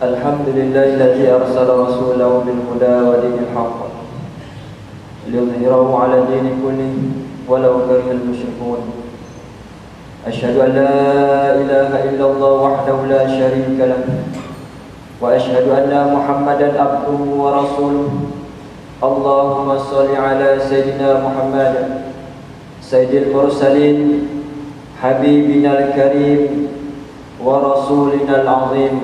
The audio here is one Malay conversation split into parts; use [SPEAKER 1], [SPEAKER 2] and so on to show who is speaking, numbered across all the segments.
[SPEAKER 1] الحمد لله الذي أرسل رسوله بالهدى ودين الحق ليظهره على الدين كله ولو كره المشركون. أشهد أن لا إله إلا الله وحده لا شريك له، وأشهد أن محمدا عبده ورسوله. اللهم صل على سيدنا محمد سيد المرسلين حبيبنا الكريم ورسولنا العظيم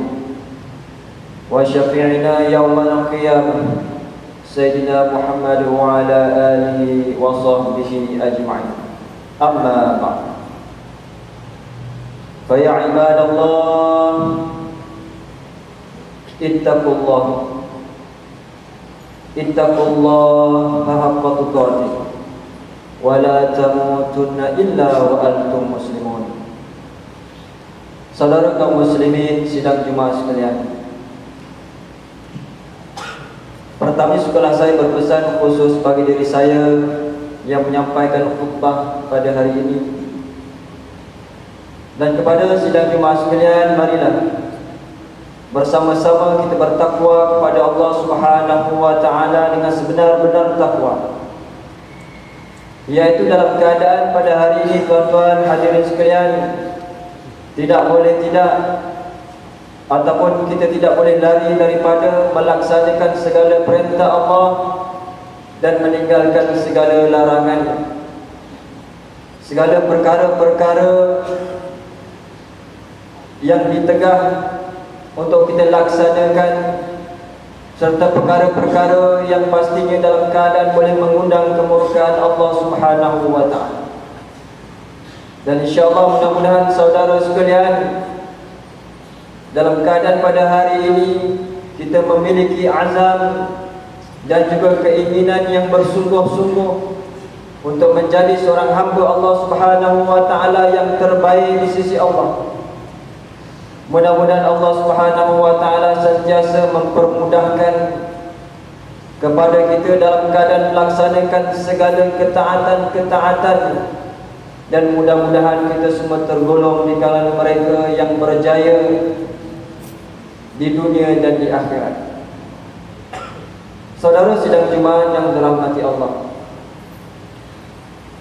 [SPEAKER 1] وشفيعنا يوم القيامة سيدنا محمد وعلى آله وصحبه أجمعين. أما بعد، فيا عباد الله اتقوا الله حق تقاته ولا تموتن إلا وأنتم مسلمون. Saudara kaum muslimin sidang Jumat sekalian, pertama setelah saya berpesan khusus bagi diri saya yang menyampaikan khutbah pada hari ini, dan kepada sidang Jumat sekalian, marilah bersama-sama kita bertakwa kepada Allah Subhanahu wa taala dengan sebenar-benar takwa, yaitu dalam keadaan pada hari ini tuan-tuan hadirin sekalian, tidak boleh tidak ataupun kita tidak boleh lari daripada melaksanakan segala perintah Allah dan meninggalkan segala larangan. Segala perkara-perkara yang ditegah untuk kita laksanakan, serta perkara-perkara yang pastinya dalam keadaan boleh mengundang kemurkaan Allah Subhanahu wa taala. Dan insya-Allah mudah-mudahan saudara sekalian, dalam keadaan pada hari ini kita memiliki azam dan juga keinginan yang bersungguh-sungguh untuk menjadi seorang hamba Allah Subhanahu wa taala yang terbaik di sisi Allah. Mudah-mudahan Allah Subhanahu wa taala sentiasa mempermudahkan kepada kita dalam keadaan melaksanakan segala ketaatan-ketaatan, dan mudah-mudahan kita semua tergolong di kalangan mereka yang berjaya di dunia dan di akhirat. Saudara sidang Jumat yang dirahmati Allah,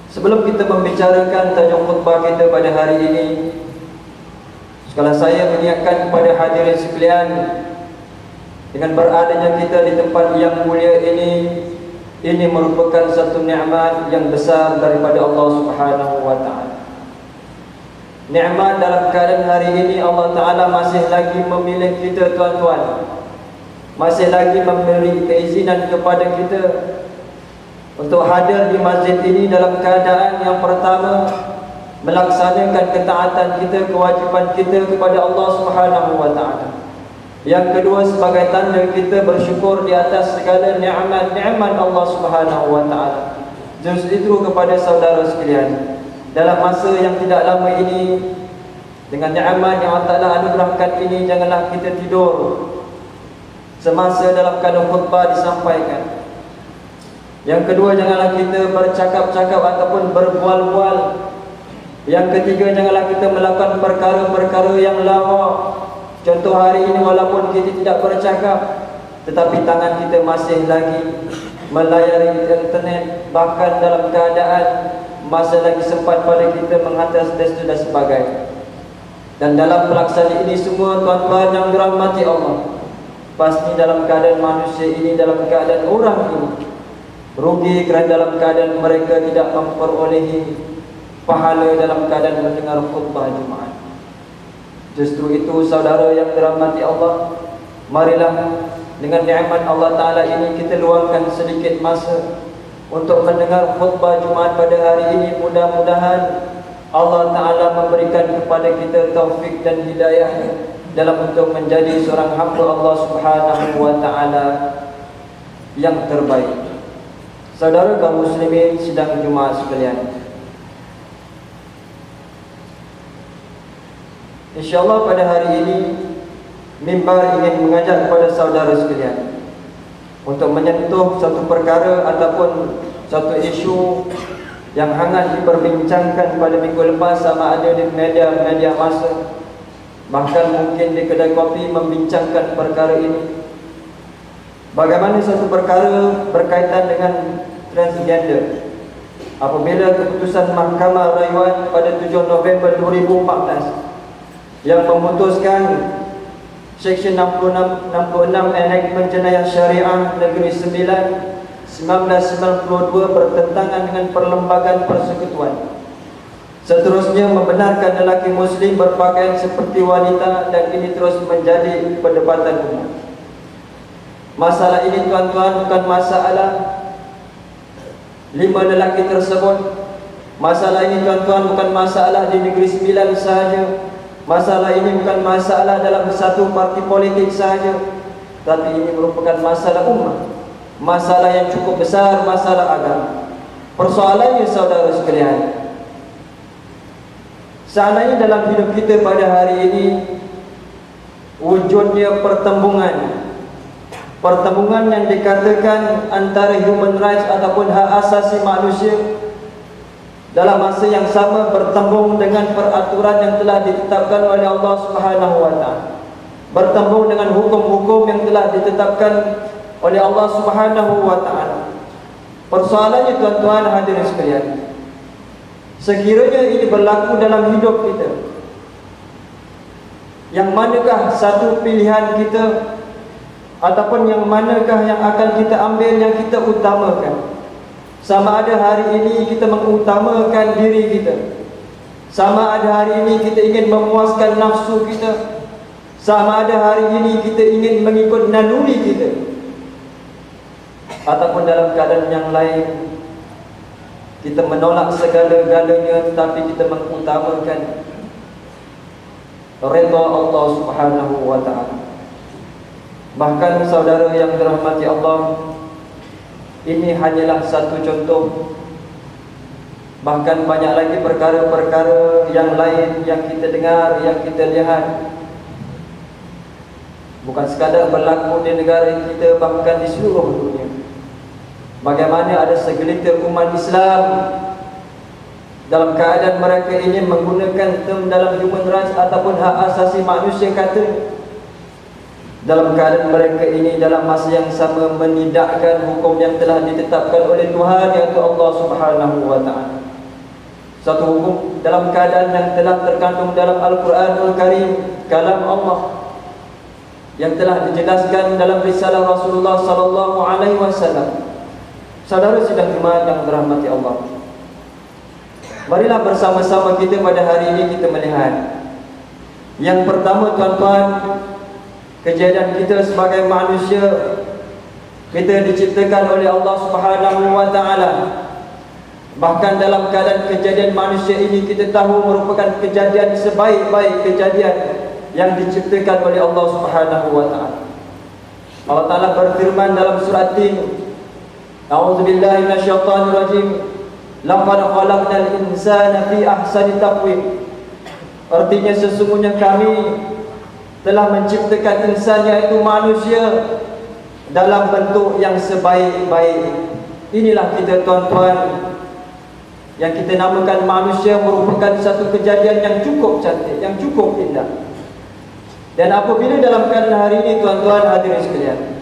[SPEAKER 1] sebelum kita membicarakan tajuk khutbah kita pada hari ini, sekali saya mengingatkan kepada hadirin sekalian, dengan beradanya kita di tempat yang mulia ini merupakan satu nikmat yang besar daripada Allah Subhanahu wa taala. Nikmat dalam keadaan hari ini Allah Taala masih lagi memilih kita tuan-tuan, masih lagi memberi keizinan kepada kita untuk hadir di masjid ini dalam keadaan yang pertama melaksanakan ketaatan kita, kewajiban kita kepada Allah Subhanahu wa taala. Yang kedua, sebagai tanda kita bersyukur di atas segala nikmat-nikmat Allah Subhanahu wa taala. Justru kepada saudara sekalian, dalam masa yang tidak lama ini, dengan nikmat yang Allah Taala anugerahkan ini, janganlah kita tidur semasa dalam keadaan khutbah disampaikan. Yang kedua, janganlah kita bercakap-cakap ataupun berbual-bual. Yang ketiga, janganlah kita melakukan perkara-perkara yang lawak. Contoh hari ini, walaupun kita tidak bercakap, tetapi tangan kita masih lagi melayari internet, bahkan dalam keadaan masih lagi sempat pada kita menghantar status dan sebagainya. Dan dalam pelaksanaan ini semua tuan-tuan yang dirahmati Allah, pasti dalam keadaan manusia ini, dalam keadaan orang ini rugi kerana dalam keadaan mereka tidak memperolehi pahala dalam keadaan mendengar khutbah Jumaat. Justru itu saudara yang dirahmati Allah, marilah dengan nikmat Allah Ta'ala ini kita luangkan sedikit masa untuk mendengar khutbah Jumaat pada hari ini. Mudah-mudahan Allah Ta'ala memberikan kepada kita taufik dan hidayah dalam untuk menjadi seorang hamba Allah Subhanahu wa Ta'ala yang terbaik. Saudara kaum muslimin sidang Jumaat sekalian, InsyaAllah pada hari ini mimbar ingin mengajak kepada saudara sekalian untuk menyentuh satu perkara ataupun satu isu yang hangat diperbincangkan pada minggu lepas sama ada di media-media masa, bahkan mungkin di kedai kopi membincangkan perkara ini. Bagaimana satu perkara berkaitan dengan transgender apabila keputusan Mahkamah Rayuan pada 7 November 2014 yang memutuskan Seksyen 66 Enactment Jenayah Syariah Negeri 9 1992 bertentangan dengan perlembagaan persekutuan. Seterusnya membenarkan lelaki muslim berpakaian seperti wanita, dan ini terus menjadi perdebatan umum. Masalah ini tuan-tuan bukan masalah 5 lelaki tersebut. Masalah ini tuan-tuan bukan masalah di Negeri 9 sahaja. Masalah ini bukan masalah dalam satu parti politik sahaja, tapi ini merupakan masalah ummah, masalah yang cukup besar, masalah agama. Persoalannya saudara sekalian, seandainya dalam hidup kita pada hari ini wujudnya pertembungan yang dikatakan antara human rights ataupun hak asasi manusia, dalam masa yang sama bertembung dengan peraturan yang telah ditetapkan oleh Allah Subhanahu wa taala, bertembung dengan hukum-hukum yang telah ditetapkan oleh Allah Subhanahu wa taala. Persoalannya tuan-tuan hadirin sekalian, sekiranya ini berlaku dalam hidup kita, yang manakah satu pilihan kita, ataupun yang manakah yang akan kita ambil, yang kita utamakan? Sama ada hari ini kita mengutamakan diri kita, sama ada hari ini kita ingin memuaskan nafsu kita, sama ada hari ini kita ingin mengikut naluri kita, ataupun dalam keadaan yang lain kita menolak segala-galanya tetapi kita mengutamakan redha Allah Subhanahu wa taala. Bahkan saudara yang dirahmati Allah, ini hanyalah satu contoh. Bahkan banyak lagi perkara-perkara yang lain yang kita dengar, yang kita lihat, bukan sekadar berlaku di negara kita, bahkan di seluruh dunia. Bagaimana ada segelintir umat Islam dalam keadaan mereka ingin menggunakan term dalam human rights ataupun hak asasi manusia kata, dalam keadaan mereka ini dalam masa yang sama menidakkan hukum yang telah ditetapkan oleh Tuhan, yaitu Allah Subhanahu wa taala. Satu hukum dalam keadaan yang telah terkandung dalam Al-Quranul Karim, kalam Allah, yang telah dijelaskan dalam risalah Rasulullah sallallahu alaihi wasallam. Saudara sidang jemaat yang dirahmati Allah, marilah bersama-sama kita pada hari ini kita melihat yang pertama tuan-tuan, kejadian kita sebagai manusia, kita diciptakan oleh Allah Subhanahu wa taala. Bahkan dalam keadaan kejadian manusia ini kita tahu merupakan kejadian sebaik-baik kejadian yang diciptakan oleh Allah Subhanahu wa taala. Allah Taala berfirman dalam surah Tin, A'udzubillahi minasyaitonir rajim, laqad khalaqnal insana fi ahsani taqwim. Artinya sesungguhnya kami telah menciptakan insan, yaitu manusia, dalam bentuk yang sebaik-baik. Inilah kita tuan-tuan, yang kita namakan manusia, merupakan satu kejadian yang cukup cantik, yang cukup indah. Dan apabila dalam keadaan hari ini tuan-tuan hadirin sekalian,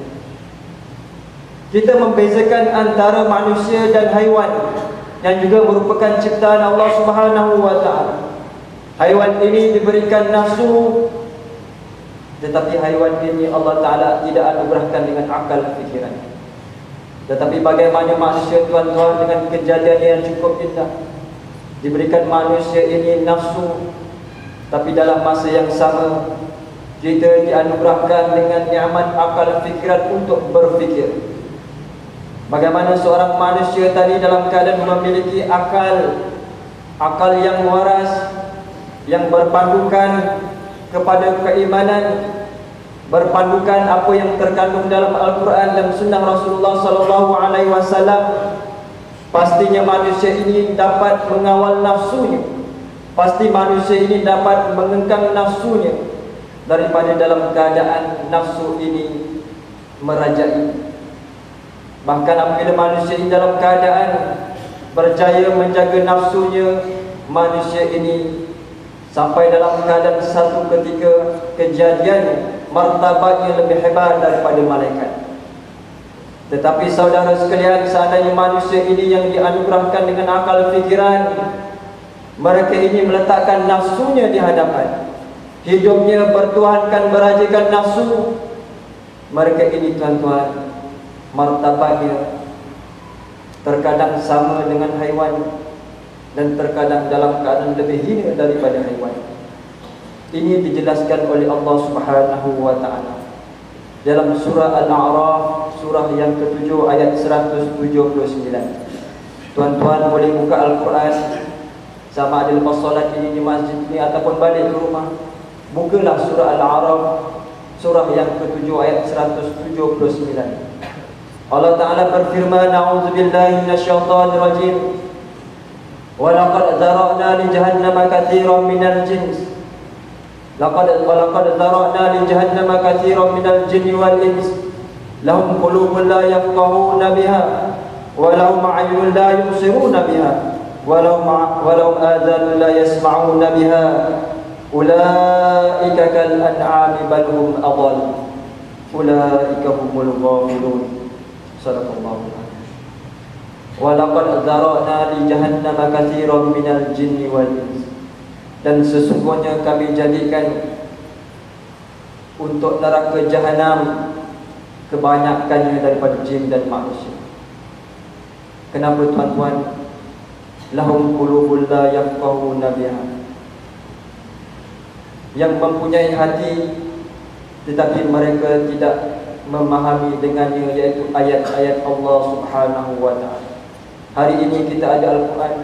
[SPEAKER 1] kita membezakan antara manusia dan haiwan yang juga merupakan ciptaan Allah Subhanahu wa taala. Haiwan ini diberikan nafsu, tetapi haiwan ini Allah Ta'ala tidak anugerahkan dengan akal fikiran. Tetapi bagaimana manusia tuan-tuan dengan kejadian yang cukup indah, diberikan manusia ini nafsu, tapi dalam masa yang sama kita dianugerahkan dengan nikmat akal fikiran untuk berfikir. Bagaimana seorang manusia tadi dalam keadaan memiliki akal yang waras, yang berpandukan kepada keimanan, berpandukan apa yang terkandung dalam Al-Quran dan Sunnah Rasulullah sallallahu alaihi wasallam. Pastinya manusia ini dapat mengawal nafsunya, pasti manusia ini dapat mengengkang nafsunya daripada dalam keadaan nafsu ini merajai. Bahkan apabila manusia ini dalam keadaan berjaya menjaga nafsunya, manusia ini sampai dalam keadaan satu ketika kejadian martabatnya lebih hebat daripada malaikat. Tetapi saudara sekalian, seandainya manusia ini yang dianugerahkan dengan akal fikiran, mereka ini meletakkan nafsunya di hadapan, hidupnya bertuhankan, berajikan nafsu, mereka ini tuan-tuan, martabatnya terkadang sama dengan haiwan dan terkadang dalam keadaan lebih hina daripada haiwan. Ini dijelaskan oleh Allah Subhanahu wa taala dalam surah Al-A'raf, surah yang ke-7 ayat 179. Tuan-tuan boleh buka Al-Quran, sama ada lepas solat ini di masjid ini ataupun balik ke rumah, bukalah surah Al-A'raf, surah yang ke-7 ayat 179. Allah Ta'ala berfirman, A'udzubillahi minasyaitanir rajim. Wa laqad zara'na li jahannama katsiran minal jins. Laqad zara'na li jahannama katsiran minal jinni wal ins. Lahum qulubun la yafqahuna biha wa lahum 'ayunun la yubsiruna biha wa lahum adhanun la yasma'una biha. Ulaika kal an'ami bal hum adall. Ulaika humul ghafilun. Sadaqallahu alaihi. Wa laqad zara'na li jahannama katsiran minal jinni wal ins. Dan sesungguhnya kami jadikan untuk neraka jahanam kebanyakannya daripada jin dan manusia. Kenapa tuan-tuan? Lahum qulubun la yafqahuna biha, yang mempunyai hati tetapi mereka tidak memahami dengannya, yaitu ayat-ayat Allah Subhanahu wa taala. Hari ini kita ada Al-Quran,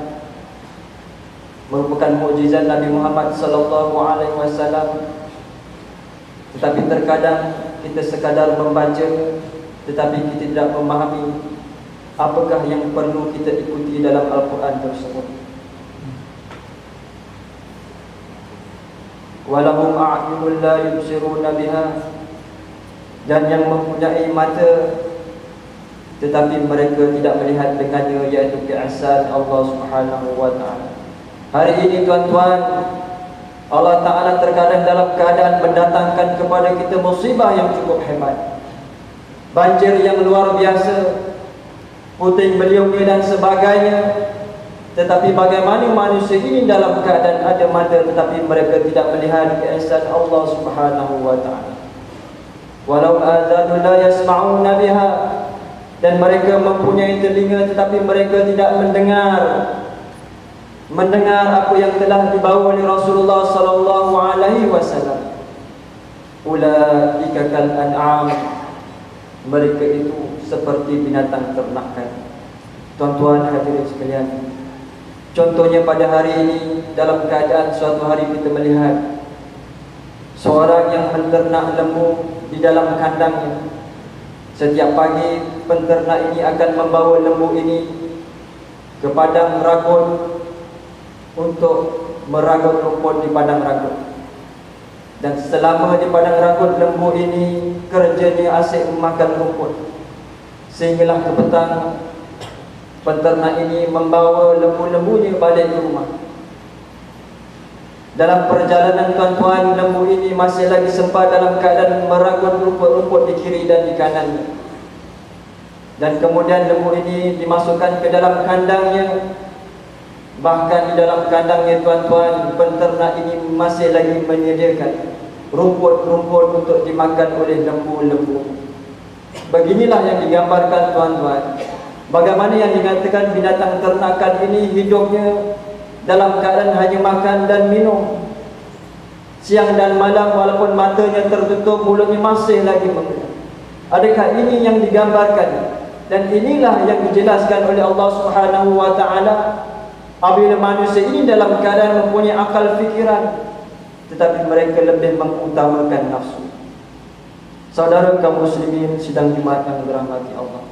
[SPEAKER 1] merupakan mukjizat Nabi Muhammad sallallahu alaihi wasallam. Tetapi terkadang kita sekadar membaca tetapi kita tidak memahami apakah yang perlu kita ikuti dalam Al-Quran tersebut. Walahum a'yunun la yubsiruna biha, dan yang mempunyai mata tetapi mereka tidak melihat dengannya, yaitu keihsan Allah Subhanahu wa taala. Hari ini tuan-tuan, Allah Ta'ala terkadang dalam keadaan mendatangkan kepada kita musibah yang cukup hebat, banjir yang luar biasa, puting beliung dan sebagainya. Tetapi bagaimana manusia ini dalam keadaan ada mata tetapi mereka tidak melihat keihsan Allah Subhanahu wa taala. Walau azanu la yasma'una biha, dan mereka mempunyai telinga tetapi mereka tidak mendengar apa yang telah dibawa oleh Rasulullah sallallahu alaihi wasallam. Ulaika kal an'am, mereka itu seperti binatang ternakan. Tuan-tuan hadirin sekalian, contohnya pada hari ini, dalam keadaan suatu hari kita melihat seorang yang menternak lembu di dalam kandangnya. Setiap pagi penternak ini akan membawa lembu ini ke padang ragut untuk meragut rumput di padang ragut. Dan selama di padang ragut, lembu ini kerjanya asyik memakan rumput. Sehinggalah ke petang, penternak ini membawa lembu-lembunya balik ke rumah. Dalam perjalanan tuan-tuan, lembu ini masih lagi sempat dalam keadaan meragut rumput-rumput di kiri dan di kanannya. Dan kemudian lembu ini dimasukkan ke dalam kandangnya. Bahkan di dalam kandangnya tuan-tuan, penternak ini masih lagi menyediakan rumput-rumput untuk dimakan oleh lembu-lembu. Beginilah yang digambarkan tuan-tuan, bagaimana yang dikatakan binatang ternakan ini hidupnya dalam keadaan hanya makan dan minum, siang dan malam walaupun matanya tertutup, mulutnya masih lagi mengenyam. Adakah ini yang digambarkan? Dan inilah yang dijelaskan oleh Allah Subhanahu wa taala, apabila manusia ini dalam keadaan mempunyai akal fikiran tetapi mereka lebih mengutamakan nafsu. Saudara kaum muslimin sidang Jumaat yang dirahmati Allah,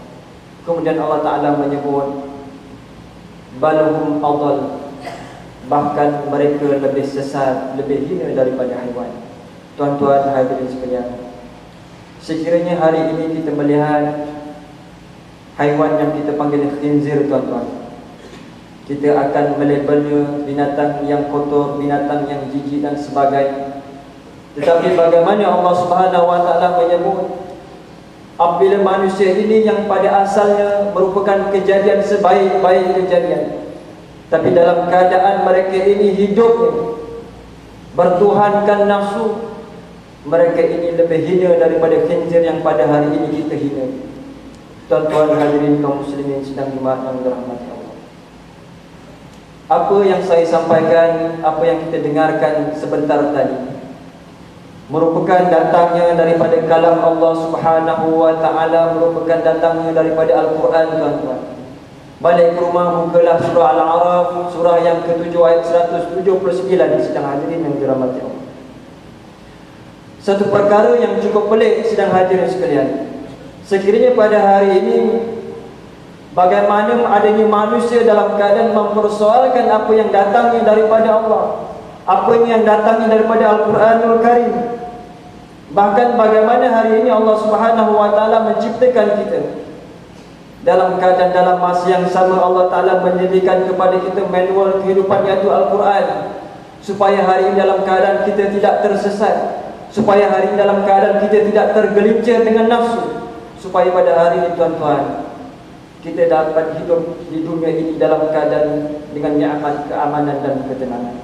[SPEAKER 1] kemudian Allah Ta'ala menyebut balhum adall, bahkan mereka lebih sesat, lebih hina daripada haiwan. Tuan-tuan hadirin sekalian, sekiranya hari ini kita melihat haiwan yang kita panggil khinzir, tuan-tuan, kita akan melabelnya binatang yang kotor, binatang yang jijik dan sebagainya. Tetapi bagaimana Allah Subhanahu wa taala menyebut apabila manusia ini yang pada asalnya merupakan kejadian sebaik-baik kejadian, tapi dalam keadaan mereka ini hidupnya bertuhankan nafsu, mereka ini lebih hina daripada khinzir yang pada hari ini kita hina. Tuan-tuan hadirin kaum muslimin sedang dimana dirahmati Allah. Apa yang saya sampaikan, apa yang kita dengarkan sebentar tadi merupakan datangnya daripada kalam Allah Subhanahu wa taala, merupakan datangnya daripada Al-Quran, tuan-tuan. Balik ke rumah, bukalah surah Al-A'raf, surah yang ke-7 ayat 179 sedang hadirin yang dirahmati Allah. Satu perkara yang cukup pelik sedang hadirin sekalian. Sekiranya pada hari ini bagaimana adanya manusia dalam keadaan mempersoalkan apa yang datangnya daripada Allah, apa yang datangnya daripada Al-Quranul Karim. Bahkan bagaimana hari ini Allah Subhanahu wa taala menciptakan kita dalam keadaan dalam masa yang sama Allah taala menjadikan kepada kita manual kehidupan, yaitu Al-Quran, supaya hari ini dalam keadaan kita tidak tersesat, supaya hari ini dalam keadaan kita tidak tergelincir dengan nafsu, supaya pada hari ini tuan-tuan kita dapat hidup di dunia ini dalam keadaan dengan nikmat keamanan dan ketenangan.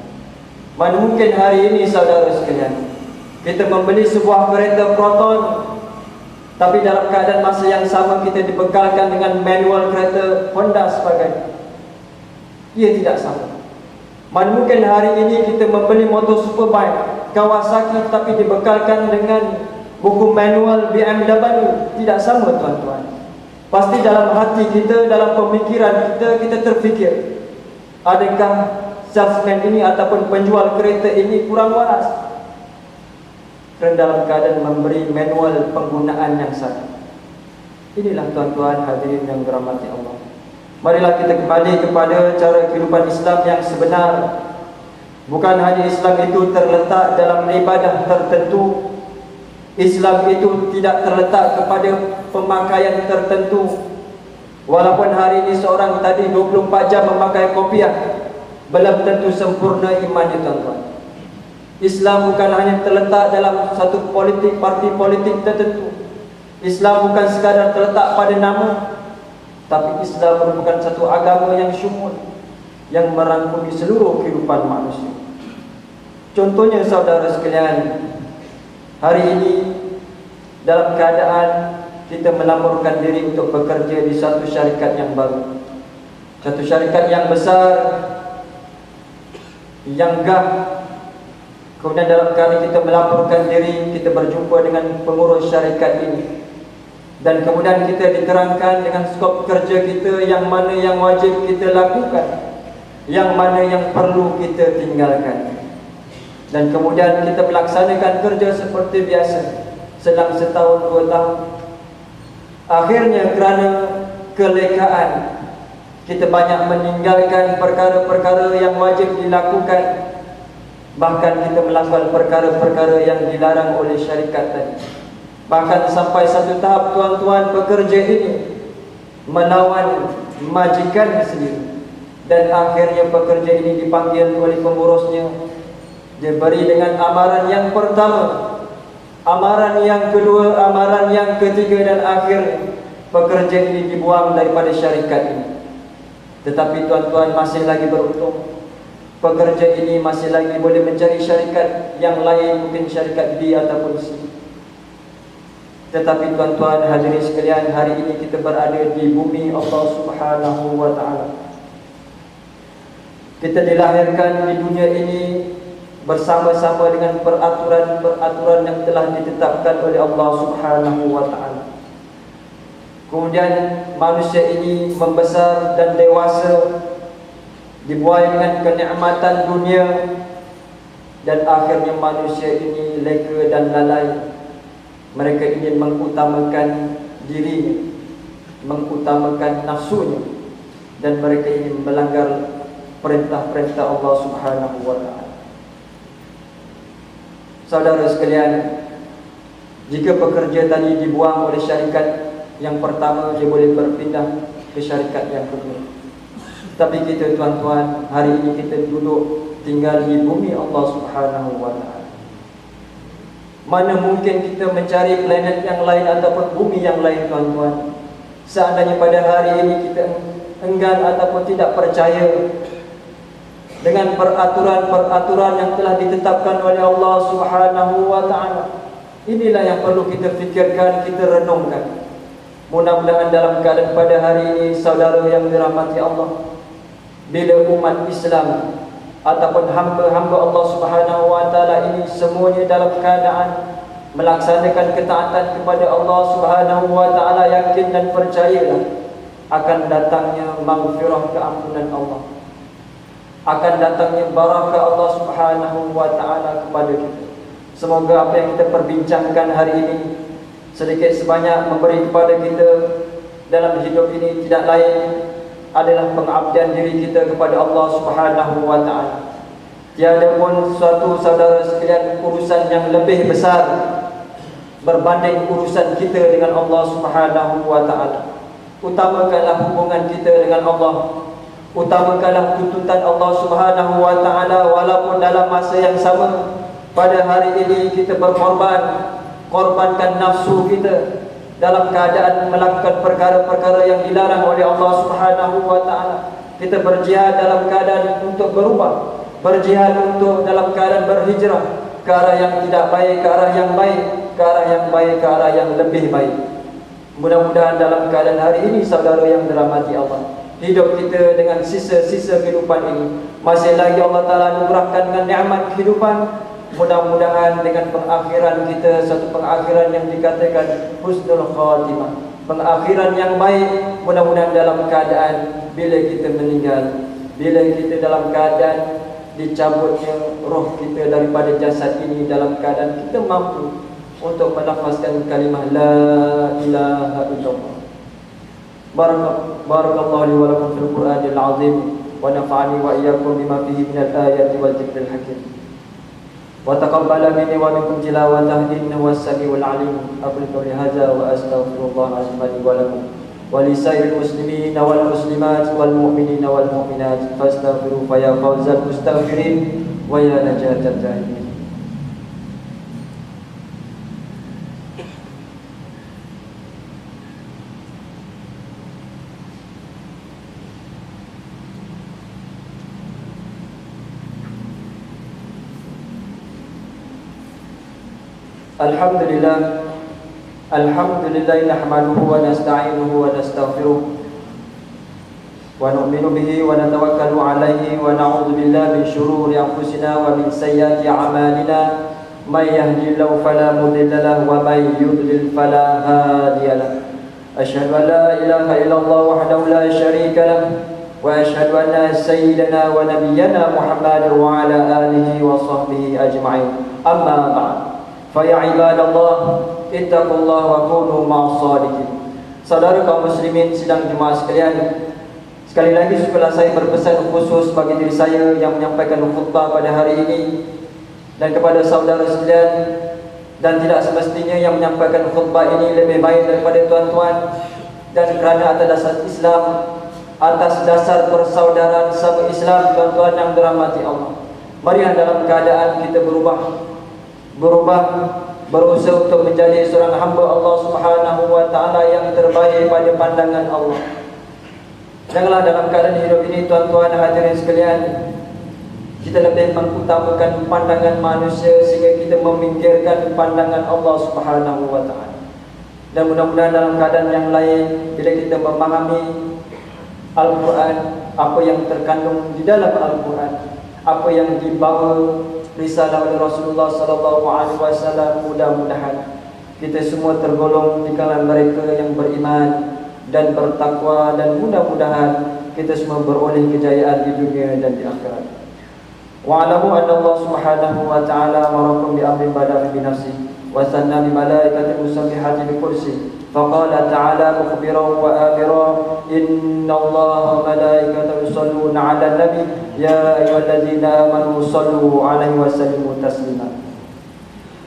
[SPEAKER 1] Mana mungkin hari ini saudara sekalian kita membeli sebuah kereta Proton, tapi dalam keadaan masa yang sama kita dibekalkan dengan manual kereta Honda sebagainya. Ia tidak sama. Mana mungkin hari ini kita membeli motor superbike Kawasaki tapi dibekalkan dengan buku manual BMW. Tidak sama, tuan-tuan. Pasti dalam hati kita, dalam pemikiran kita, kita terfikir, adakah salesman ini ataupun penjual kereta ini kurang waras dan dalam keadaan memberi manual penggunaan yang sama. Inilah tuan-tuan hadirin yang dirahmati Allah. Marilah kita kembali kepada cara kehidupan Islam yang sebenar. Bukan hanya Islam itu terletak dalam ibadah tertentu, Islam itu tidak terletak kepada pemakaian tertentu. Walaupun hari ini seorang tadi 24 jam memakai kopiah, belum tentu sempurna imannya, tuan-tuan. Islam bukan hanya terletak dalam satu politik, parti politik tertentu. Islam bukan sekadar terletak pada nama, tapi Islam merupakan satu agama yang syumul, yang merangkumi seluruh kehidupan manusia. Contohnya saudara sekalian, hari ini dalam keadaan kita melamurkan diri untuk bekerja di satu syarikat yang baru, satu syarikat yang besar, yang gah. Kemudian dalam kali kita melaporkan diri, kita berjumpa dengan pengurus syarikat ini, dan kemudian kita diterangkan dengan skop kerja kita, yang mana yang wajib kita lakukan, yang mana yang perlu kita tinggalkan. Dan kemudian kita melaksanakan kerja seperti biasa selang setahun 2 tahun. Akhirnya kerana kelekaan, kita banyak meninggalkan perkara-perkara yang wajib dilakukan. Bahkan kita melakukan perkara-perkara yang dilarang oleh syarikat tadi. Bahkan sampai satu tahap tuan-tuan pekerja ini melawan majikan sendiri. Dan akhirnya pekerja ini dipanggil oleh pengurusnya, diberi dengan amaran yang pertama, amaran yang kedua, amaran yang ketiga, dan akhirnya pekerja ini dibuang daripada syarikat ini. Tetapi tuan-tuan masih lagi beruntung, pekerja ini masih lagi boleh mencari syarikat yang lain, mungkin syarikat B ataupun C. Tetapi tuan-tuan hadirin sekalian, hari ini kita berada di bumi Allah Subhanahu wa taala. Kita dilahirkan di dunia ini bersama-sama dengan peraturan-peraturan yang telah ditetapkan oleh Allah Subhanahu wa taala. Kemudian manusia ini membesar dan dewasa, dibuai dengan kenikmatan dunia, dan akhirnya manusia ini lega dan lalai. Mereka ingin mengutamakan dirinya, mengutamakan nafsunya, dan mereka ingin melanggar perintah-perintah Allah Subhanahu wa taala. Saudara sekalian, jika pekerja tadi dibuang oleh syarikat yang pertama, dia boleh berpindah ke syarikat yang kedua. Tapi kita tuan-tuan, hari ini kita duduk tinggal di bumi Allah Subhanahu wa ta'ala. Mana mungkin kita mencari planet yang lain ataupun bumi yang lain tuan-tuan. Seandainya pada hari ini kita enggan ataupun tidak percaya dengan peraturan-peraturan yang telah ditetapkan oleh Allah Subhanahu wa ta'ala. Inilah yang perlu kita fikirkan, kita renungkan. Mudah-mudahan dalam keadaan pada hari ini, saudara yang dirahmati Allah, bila umat Islam ataupun hamba-hamba Allah Subhanahu wa ta'ala ini semuanya dalam keadaan melaksanakan ketaatan kepada Allah Subhanahu wa ta'ala, yakin dan percayalah akan datangnya maghfirah, keampunan Allah, akan datangnya barakah Allah Subhanahu wa ta'ala kepada kita. Semoga apa yang kita perbincangkan hari ini sedikit sebanyak memberi kepada kita dalam hidup ini tidak lain adalah pengabdian diri kita kepada Allah Subhanahu wa ta'ala. Tiada pun suatu saudara sekalian urusan yang lebih besar berbanding urusan kita dengan Allah Subhanahu wa ta'ala. Utamakanlah hubungan kita dengan Allah, utamakanlah tuntutan Allah Subhanahu wa ta'ala, walaupun dalam masa yang sama pada hari ini kita korbankan nafsu kita dalam keadaan melakukan perkara-perkara yang dilarang oleh Allah Subhanahu wa ta'ala. Kita berjihad dalam keadaan untuk berubah, berjihad untuk dalam keadaan berhijrah ke arah yang tidak baik, ke arah yang baik, ke arah yang baik, ke arah yang lebih baik. Mudah-mudahan dalam keadaan hari ini, saudara yang dirahmati Allah, hidup kita dengan sisa-sisa kehidupan ini masih lagi Allah Ta'ala anugerahkan dengan nikmat kehidupan. Mudah-mudahan dengan pengakhiran kita satu pengakhiran yang dikatakan husnul khatimah, pengakhiran yang baik. Mudah-mudahan dalam keadaan bila kita meninggal, bila kita dalam keadaan dicabutnya roh kita daripada jasad ini, dalam keadaan kita mampu untuk melafazkan kalimah la ilaha illallah. Barakallahu li wa lakum fil Qur'anil azim wa nafa'ani wa iyyakum bima fihi minal ayati wal dzikril hakim. وتقبل مني ومنكم تلاوته إنه هو السميع العليم. أقول قولي هذا وأستغفر الله العظيم لي ولكم ولسائر المسلمين والمسلمات والمؤمنين والمؤمنات فاستغفروا فيا فوز المستغفرين ويا نجاة التائبين. Alhamdulillah nahmaduhu wa nasta'inuhu wa nastaghfiruh wa nu'minu bihi wa natawakkalu alayhi wa na'udzu billahi min shururi anfusina wa min sayyiati a'malina may yahdihillahu fala mudilla lahu wa may yudlil fala hadiya lahu. Asyhadu an la ilaha illallah wahdahu la syarika lahu wa asyhadu anna sayyidana wa nabiyyana Muhammadar wa ala alihi wa sahbihi ajma'in. Amma ba'd. Faya ibadallah ittaqullah wa kunu ma'as shadiqin. Saudara kaum muslimin sidang jemaah sekalian, sekali lagi sukalah saya berpesan khusus bagi diri saya yang menyampaikan khutbah pada hari ini dan kepada saudara sekalian, dan tidak semestinya yang menyampaikan khutbah ini lebih baik daripada tuan-tuan, dan kerana atas dasar Islam, atas dasar persaudaraan sama Islam, tuan-tuan yang dirahmati Allah, marilah dalam keadaan kita berusaha untuk menjadi seorang hamba Allah Subhanahu wa ta'ala yang terbaik pada pandangan Allah. Janganlah dalam keadaan hidup ini, tuan-tuan hadirin sekalian, kita lebih mengutamakan pandangan manusia sehingga kita memikirkan pandangan Allah Subhanahu wa ta'ala. Dan mudah-mudahan dalam keadaan yang lain, bila kita memahami Al-Quran, apa yang terkandung di dalam Al-Quran, apa yang dibawa risalah oleh Rasulullah sallallahu alaihi wasallam, mudah-mudahan kita semua tergolong di kalangan mereka yang beriman dan bertakwa, dan mudah-mudahan kita semua beroleh kejayaan di dunia dan di akhirat. Wa'lamu anna Allah Subhanahu wa ta'ala amarakum bi amrin bada'a bi nafsihi wa sanna bi malaikati musabbihati bi kursi. Faqala ta'ala mukhbiran wa amiran, inna Allah wa malaikatahu yusalluna 'alan nabi ya ayyuhalladzina amanu sallu 'alaihi wa sallimu taslima.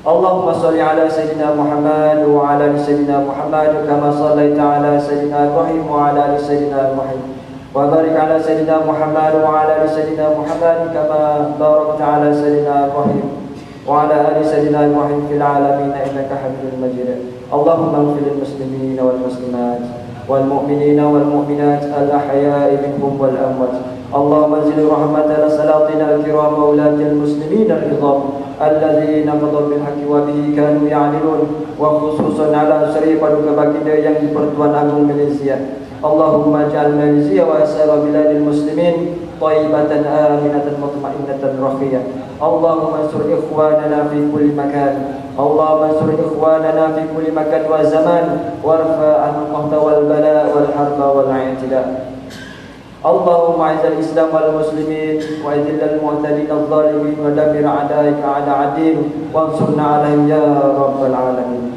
[SPEAKER 1] Allahumma salli 'ala sayyidina Muhammad wa 'ala ali sayyidina Muhammad kama sallaita 'ala sayyidina Ibrahim wa 'ala ali sayyidina Ibrahim وبارك على سيدنا محمد وعلى آل سيدنا محمد كما باركت على سيدنا إبراهيم وعلى آل سيدنا إبراهيم في العالمين إنك حميد مجيد. اللهم اغفر للمسلمين والمسلمات والمؤمنين والمؤمنات الأحياء منهم والأموات. اللهم انزل رحمة لسلاطين الكرام وولاة المسلمين العظام الذين قضوا بالحق وبه كانوا يعدلون, وخصوصا على شريف baginda yang di-Pertuan Agung Malaysia. Allahumma ja'al Malaysia wa asara biladil muslimin taibatan aminatan mutmainnatan rakhiyah. Allahumma ansur ikhwanana fi kulli makan. Allahumma ansur ikhwanana fi kulli makan wa zaman warfa' al-qahda wal bala wal harba wal i'tida. Allahumma a'izz al-islam wal muslimin wa adhill al-mu'tadin adh-dhalimin wa dammir a'da'aka 'ala 'adin wansurna 'alaihim ya rabbal alamin.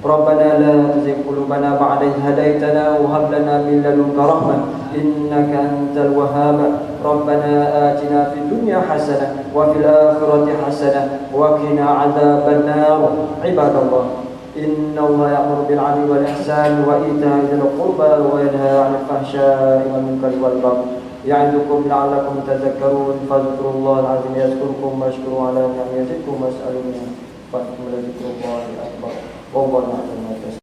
[SPEAKER 1] Rabbana la tuzigh qulubana ba'da idh hadaytana wa hab lana min ladunka rahmah innaka antal wahhab. Rabbana atina fid dunya hasanah wa fil akhirati hasanah wa qina 'adzaban nar. Ibadallah, inna Allah ya'muru bil 'adli wal ihsan wa ita'i dzil qurba wa yanha 'anil fahsya'i wal munkari wal baghi ya'idukum la'allakum tadhakkarun. Fadhkurullahal 'azim yazkurkum washkuru 'ala ni'matihi yazidkum was'aluhu fadhkurullahi akbar. والله أعلم.